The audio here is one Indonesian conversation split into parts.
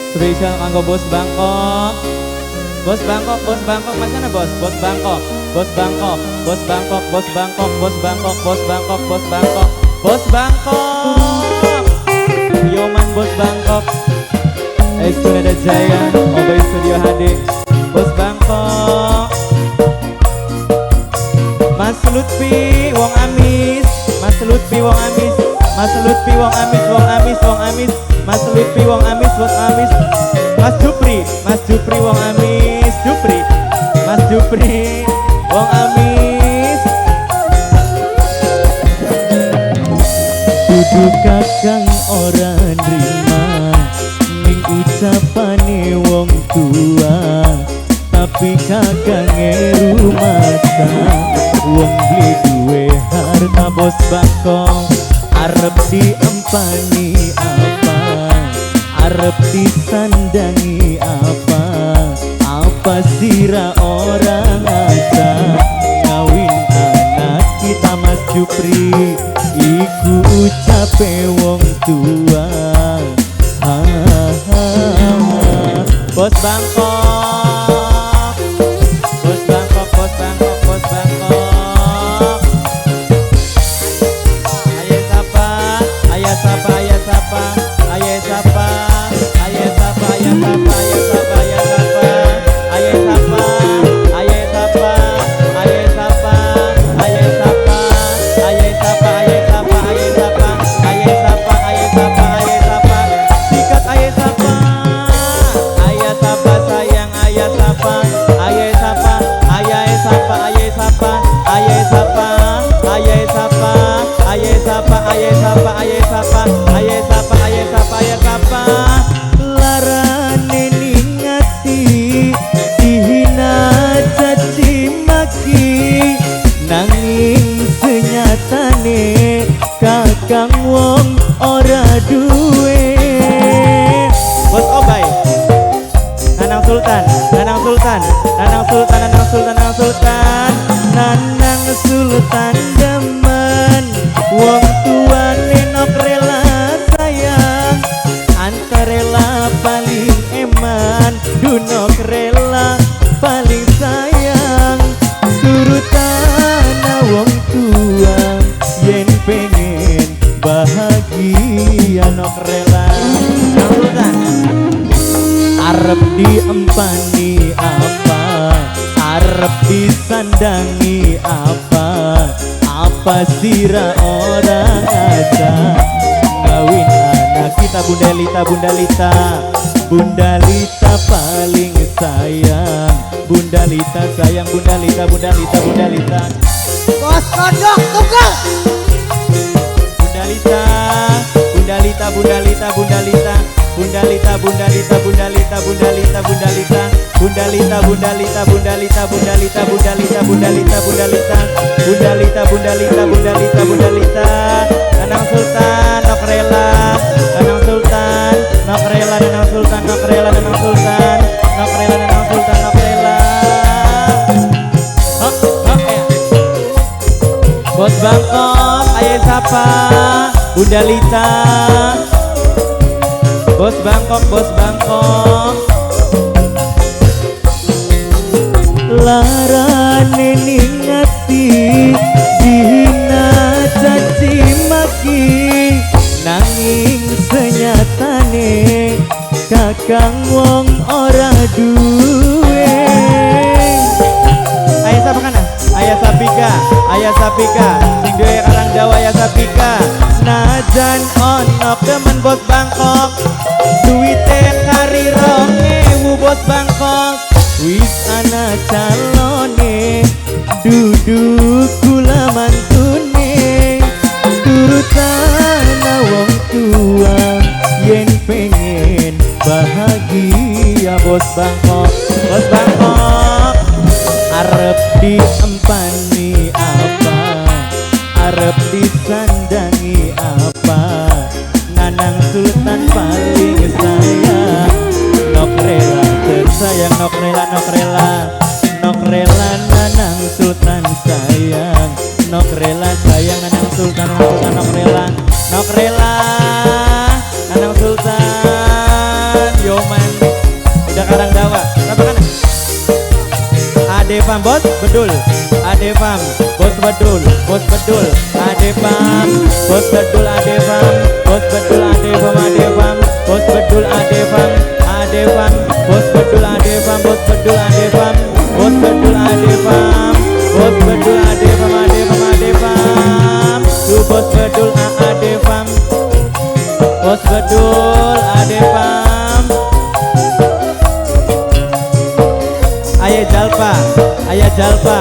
Spesial kanggo Bos Bangkok. Bos Bangkok, Bos Bangkok, mana Bos? Bos Bangkok, Bos Bangkok, Bos Bangkok, Bos Bangkok, Bos Bangkok, Bos Bangkok, Bos Bangkok, Bos Bangkok. Yoman Bos Bangkok. Sunada Jaya, Obey Studio HD. Bos Bangkok. Mas Lutfi Wong Amis, Mas Lutfi Wong Amis, Mas Lutfi Wong Amis, Wong Amis, Wong Amis, Mas Lutfi Wong Amis, Wong Amis, Mas Jupri, Mas Jupri Wong Amis, Jupri, Mas Jupri Wong Amis. Dudu kakang ora nrima ning ucapane wong tua, tapi kagange rumasa wong beli duwe harta. Bos Bangkok arep diempani apa, arep disandangi apa, apa sira orang asa ngawin anak kita. Mas Jupri iku ucape wong tua. Bos Bangkok, Bos Bangkok, Bos Bangkok, Bos Bangkok. Ayah sapa, ayah sapa, ayah sapa, ayah sapa, ayah sapa, ayah sapa, ayah sapa, ayah sapa, ayah sapa, ayah sapa, ayah sapa, ayah sapa, ayah sapa, ayah sapa, ayah sapa, ayah sapa, ayah sapa, ayah sapa, sikat ayah sapa. Ayah sapa sayang, ayah sapa, ayah sapa, ayah sapa, ayah sapa, ayah sapa, ayah sapa, ayah sapa, ayah sapa, ayah sapa, ayah sapa, ayah sapa, ayah sapa. Larane ningati dihina caci maki, nanging senyatane kakang wong ora duwe. Bos Obay, Nanang Sultan, Nanang Sultan, Nanang Sultan, Nanang Sultan, Nanang Sultan, Nanang Sultan demen wong tua nenok rela sayang, antar rela paling eman, dunok rela paling sayang, turutana wong tua yen pengen bahagia nok rela. Nanang Sultan arep diempani apa, arep disandangi apa, apa sira orang ada ngawin anak kita. Bunda Lita, Bunda Lita, Bunda Lita paling sayang, Bunda Lita sayang, Bunda Lita, Bunda Lita, Bunda Lita. Bos Kodok tunggal. Bunda Lita, Bunda Lita, Bunda Lita, Bunda Lita, Bunda Lita, Bunda Lita, Bunda Lita, Bunda Lita, Bunda Lita, Bunda Lita, Bunda Lita, Bunda Lita, Bunda Lita, Bunda Lita, Bunda Lita, Bunda Lita, Bunda Lita, Bunda Lita, Bunda Lita, Bunda Lita. Nanang Sultan nok rela, Nanang Sultan nok rela, Nanang Sultan nok rela, Nanang Sultan nok rela, Nanang Sultan nok rela. Bos Bangkok, ayah sapa, Bunda Lita. Bos Bangkok, Bos Bangkok. Larane ningati dihina caci maki, nanging senyatane kakang wong ora duwe. Ayah sapa kana? Ayah Sapika, Ayah Sapika, sing duwe Karang Dawa Ayah Sapika. Najan ono temen Bos Bangkok, duwite kari 2000 Bos Bangkok. Wis ana calone, duduk kula mantune, turutana wong tua yen pengen bahagia. Bos Bangkok, Bos Bangkok arep diempani apa, arep disandangi apa, Nanang Sultan paling sayang, nok rela tersayang, nok rela, nok rela, nok rela Nanang Sultan sayang, nok rela sayang Nanang Sultan, Nanang Sultan nok rela, nok rela Nanang Sultan. Yo man pam bos bedul, ade pam bos bedul, bos bedul, ade pam bos bedul, ade pam bos bedul, ade pam, ade pam bos bedul, ade pam, ade pam bos bedul, ade pam bos bedul, ade pam bos bedul, ade pam bos bedul, ade pam, ade pam, ade pam tu bos bedul, ade pam bos bedul, ade pam. Ayah jalpa, ayah jalpa,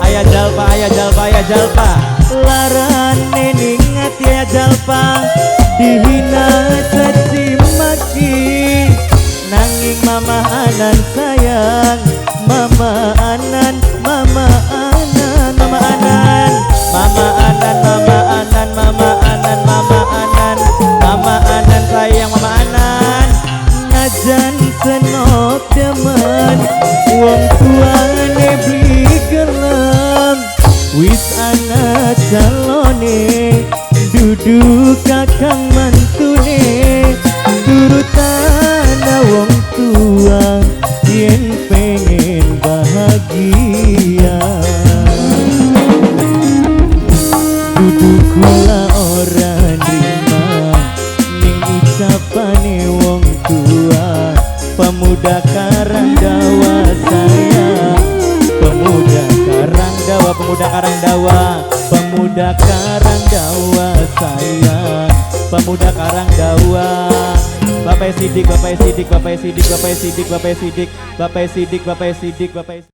ayah jalpa, ayah jalpa, ayah jalpa. Larane ningat ya jalpa, dihina caci maki. Nanging mama anan sayang, mama anan, mama anan, mama anan, mama anan, mama anan, mama anan, mama anan, mama anan sayang, mama anan. Najan senok teman, wong tuane beli gelem, wis anak calone, duduk kakang mantune, turutana wong tua, yen pengen bahagia. Duduk kula ora nrima, ning ucapane wong tua, pemuda karang dawa sayang, pemuda karang dawa, pemuda karang dawa, pemuda karang dawa sayang, pemuda karang dawa. Bapak Sidik, Bapak Sidik, Bapak Sidik, Bapak Sidik, Bapak Sidik, Bapak Sidik, Bapak Sidik, Bapak Sidik.